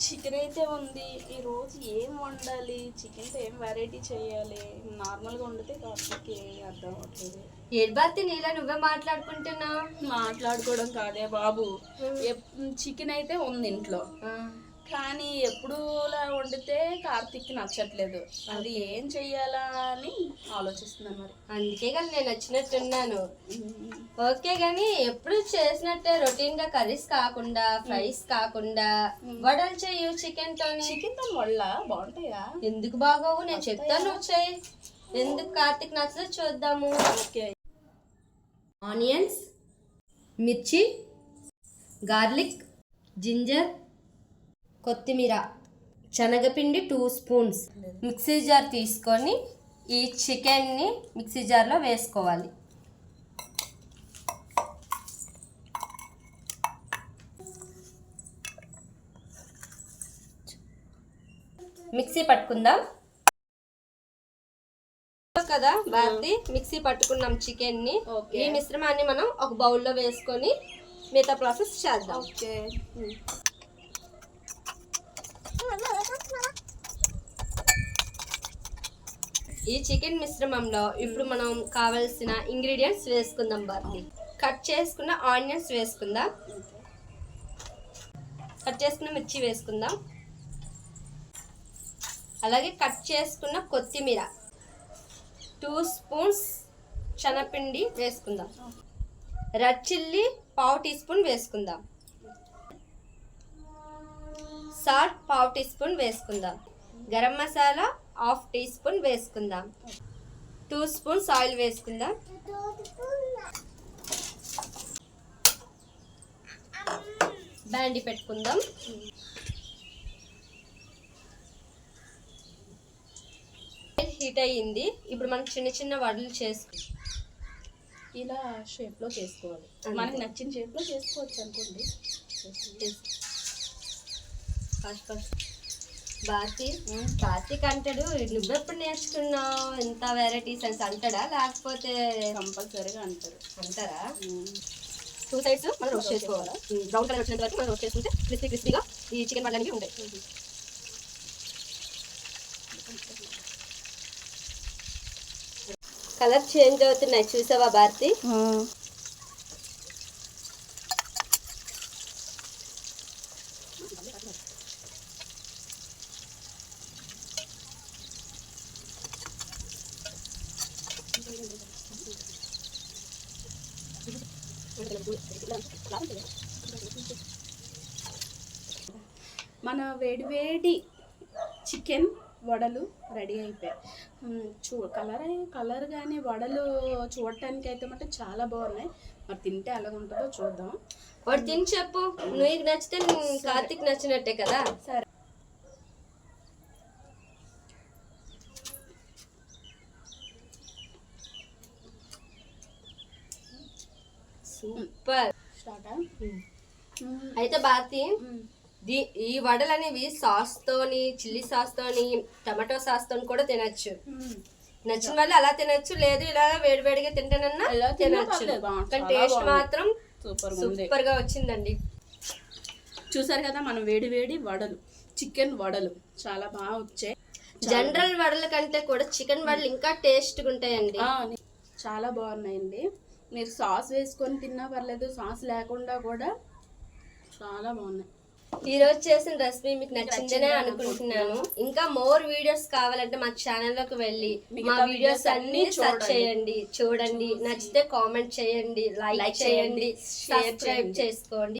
Chicken అయితే ఉంది. ఈరోజు ఏం వండాలి, చికెన్తో ఏం వెరైటీ చేయాలి? నార్మల్గా వండితే కాస్త ఏమి అర్థం అవ్వట్లేదు. ఏడ్బాతి నీలా నువ్వే మాట్లాడుకుంటున్నావు. మాట్లాడుకోవడం కాదే బాబు, చికెన్ అయితే ఉంది ఇంట్లో, కానీ ఎప్పుడులా వండితే కార్తీక్కి నచ్చట్లేదు. అది ఏం చెయ్యాలా అని ఆలోచిస్తున్నాను. మరి అందుకే కానీ నేను వచ్చినట్టున్నాను. ఓకే కానీ ఎప్పుడు చేసినట్టే రొటీన్ గా కర్రీస్ కాకుండా ఫ్రైస్ కాకుండా వడలు చెయ్యు. చికెన్ తో వడల బాగుంటాయా? ఎందుకు బాగోవు, నేను చెప్తాను, నువ్వు చెయ్యి. ఎందుకు కార్తీక్ నచ్చదో చూద్దాము. ఓకే. ఆనియన్స్, మిర్చి, గార్లిక్, జింజర్, కొత్తిమీర, శనగపిండి 2 స్పూన్స్. మిక్సీ జార్ తీసుకొని ఈ చికెన్ని మిక్సీ జార్లో వేసుకోవాలి. మిక్సీ పట్టుకుందాం కదా భారతి. మిక్సీ పట్టుకున్నాం చికెన్ని. ఈ మిశ్రమాన్ని మనం ఒక బౌల్లో వేసుకొని మిగతా ప్రాసెస్ చేద్దాం. ఓకే. ఈ చికెన్ మిశ్రమంలో ఇప్పుడు మనం కావలసిన ఇంగ్రీడియంట్స్ వేసుకుందాం భారతి. కట్ చేసుకున్న ఆనియన్స్ వేసుకుందాం, కట్ చేసుకున్న మిర్చి వేసుకుందాం, అలాగే కట్ చేసుకున్న కొత్తిమీర, 2 స్పూన్స్ శనగపిండి వేసుకుందాం, రెడ్ చిల్లీ 1/2 టీ స్పూన్ వేసుకుందాం, సాల్ట్ 1/2 టీ స్పూన్ వేసుకుందాం, గరం మసాలా 1/2 టీ స్పూన్ వేసుకుందాం, 2 స్పూన్స్ ఆయిల్ వేసుకుందాం, బ్యాండి పెట్టుకుందాం. హీట్ అయ్యింది. ఇప్పుడు మనం చిన్న చిన్న వడలు చేసుకుంటాం. ఇలా షేప్లో చేసుకోవాలి, మనకి నచ్చిన షేప్లో చేసుకోవచ్చు అనుకోండి. ఫస్ట్ కార్తీక్ అంటాడు, నువ్వెప్పుడు నేర్చుకున్నావు ఎంత వెరైటీస్ అని అంటాడా, లేకపోతే కంపల్సరీగా అంటారా? 2 సైడ్స్ మనం రోస్ట్ చేసుకోవాలి. బ్రౌన్ కలర్ వచ్చినంత వరకు మనం రోస్ట్ చేసుకుంటే క్రిస్పీగా ఈ చికెన్ వడలనేవి ఉంటాయి. కలర్ చేంజ్ అవుతున్నాయి, చూసావా భారతి? మన వేడి చికెన్ వడలు రెడీ అయిపోయాయి. కలర్ కానీ వడలు చూడటానికి అయితే మటు చాలా బాగున్నాయి. మరి తింటే ఎలా ఉంటుందో చూద్దాం. వాడు తిని చెప్పు, నీకు నచ్చితే కార్తీక్ నచ్చినట్టే కదా. సరే. సూపర్. స్టార్ట్. అయితే భారతి, ఈ వడలు అనేవి సాస్ తోని, చిల్లీ సాస్ తోని, టమాటో సాస్ తోని కూడా తినచ్చు. నచ్చిన వాళ్ళు అలా తినచ్చు, లేదు ఇలా వేడివేడిగా తింటానన్నా తినచ్చు. కానీ టేస్ట్ మాత్రం సూపర్ గా వచ్చిందండి. చూసారు కదా, మనం వేడి వడలు, చికెన్ వడలు చాలా బాగా వచ్చాయి. జనరల్ వడల కంటే కూడా చికెన్ వడలు ఇంకా టేస్ట్గా ఉంటాయండి. చాలా బాగున్నాయండి. మీరు సాస్ వేసుకొని తిన్నా పర్లేదు, సాస్ లేకుండా కూడా చాలా బాగున్నాయి. ఈ రోజు చేసిన రెసిపీ మీకు నచ్చిందనే అనుకుంటున్నాను. ఇంకా మోర్ వీడియోస్ కావాలంటే మా ఛానల్లోకి వెళ్ళి మా వీడియోస్ అన్ని సర్చ్ చేయండి, చూడండి. నచ్చితే కామెంట్ చేయండి, లైక్ చేయండి, సబ్స్క్రైబ్ చేసుకోండి.